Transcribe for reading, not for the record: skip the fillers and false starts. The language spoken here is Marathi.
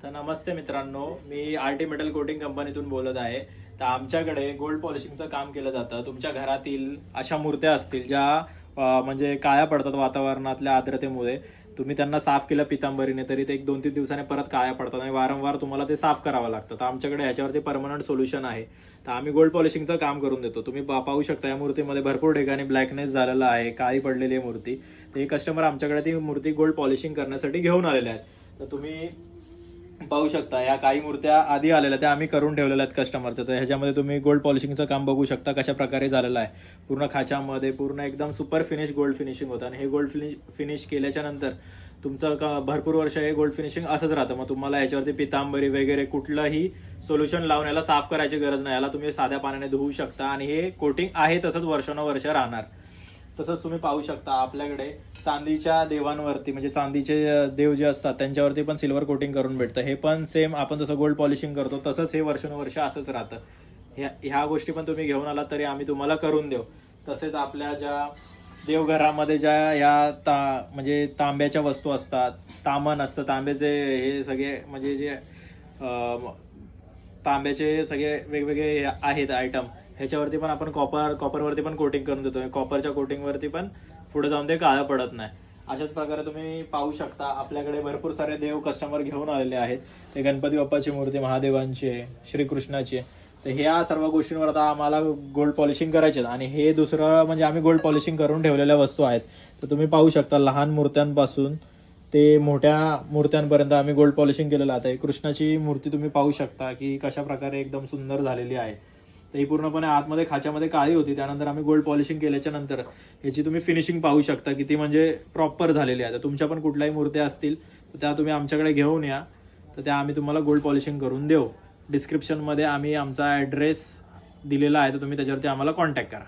तर नमस्ते मित्रांनो, मी आरटी मेटल कोटिंग कंपनीतून बोलत आहे. तर आमच्याकडे गोल्ड पॉलिशिंगचं काम केलं जातं. तुमच्या घरातील अशा मूर्त्या असतील ज्या म्हणजे काळ्या पडतात वातावरणातल्या आर्द्रतेमुळे. तुम्ही त्यांना साफ केलं पितांबरीने तरी ते 1-2-3 दिवसांनी परत काळ्या पडतात आणि वारंवार तुम्हाला ते साफ करावं लागतं. तर आमच्याकडे ह्याच्यावरती परमनंट सोल्युशन आहे. तर आम्ही गोल्ड पॉलिशिंगचं काम करून देतो. तुम्ही पाहू शकता या मूर्तीमध्ये भरपूर ठिकाणी ब्लॅकनेस झालेला आहे, काळी पडलेली आहे मूर्ती. तर हे कस्टमर आमच्याकडे ती मूर्ती गोल्ड पॉलिशिंग करण्यासाठी घेऊन आलेले आहेत. तर तुम्ही पाहू शकता या काही मूर्त्या आधी आलेल्या त्या आम्ही करून ठेवलेल्या आहेत कस्टमरच्या. तर ह्याच्यामध्ये तुम्ही गोल्ड पॉलिशिंगचं काम बघू शकता कशा प्रकारे झालेलं आहे. पूर्ण खाच्यामध्ये पूर्ण एकदम सुपर फिनिश गोल्ड फिनिशिंग होतं आणि हे गोल्ड फिनिश केल्याच्या नंतर तुमचं भरपूर वर्ष हे गोल्ड फिनिशिंग असंच राहतं. मग तुम्हाला याच्यावरती पितांबरी वगैरे कुठलंही सोल्युशन लावून याला साफ करायची गरज नाही. याला तुम्ही साध्या पाण्याने धुवू शकता आणि हे कोटिंग आहे तसंच वर्षानुवर्ष राहणार. तसंच तुम्ही पाहू शकता आपल्याकडे चांदीच्या देवांवरती म्हणजे चांदीचे देव जे असतात त्यांच्यावरती पण सिल्वर कोटिंग करून भेटतं. हे पण सेम आपण जसं गोल्ड पॉलिशिंग करतो तसंच हे वर्षानुवर्ष असंच राहतं. ह्या गोष्टी पण तुम्ही घेऊन आलात तरी आम्ही तुम्हाला करून देऊ. तसेच आपल्या ज्या देवघरामध्ये ज्या म्हणजे तांब्याच्या वस्तू असतात, तामण असतं, तांब्याचे हे सगळे म्हणजे जे तांब्याचे सगळे वेगवेगळे आहेत आयटम, ह्याच्यावरती पण आपण कॉपरवरती पण कोटिंग करून देतो. कॉपरच्या कोटिंगवरती पण पुढे जाऊन ते काळं पडत नाही. अशाच प्रकारे तुम्ही पाहू शकता आपल्याकडे भरपूर सारे देव कस्टमर घेऊन आलेले आहेत. ते गणपती बाप्पाची मूर्ती, महादेवांची आहे, श्रीकृष्णाची आहे. तर ह्या सर्व गोष्टींवर आता आम्हाला गोल्ड पॉलिशिंग करायचे आणि हे दुसरं म्हणजे आम्ही गोल्ड पॉलिशिंग करून ठेवलेल्या वस्तू आहेत. तर तुम्ही पाहू शकता लहान मूर्त्यांपासून ते मोठ्या मूर्त्यांपर्यंत आम्ही गोल्ड पॉलिशिंग केलेलं आहे. कृष्णाची मूर्ती तुम्ही पाहू शकता की कशा प्रकारे एकदम सुंदर झालेली आहे. तर ही पूर्णपणे आतमध्ये खाच्यामध्ये काळी होती, त्यानंतर आम्ही गोल्ड पॉलिशिंग केल्याच्या नंतर याची तुम्ही फिनिशिंग पाहू शकता किती म्हणजे प्रॉपर झालेली आहे. तर तुमच्या पण कुठल्याही मूर्त्या असतील तर त्या तुम्ही आमच्याकडे घेऊन या, तर त्या आम्ही तुम्हाला गोल्ड पॉलिशिंग करून देऊ. डिस्क्रिप्शनमध्ये आम्ही आमचा ॲड्रेस दिलेला आहे, तर तुम्ही त्याच्यावरती आम्हाला कॉन्टॅक्ट करा.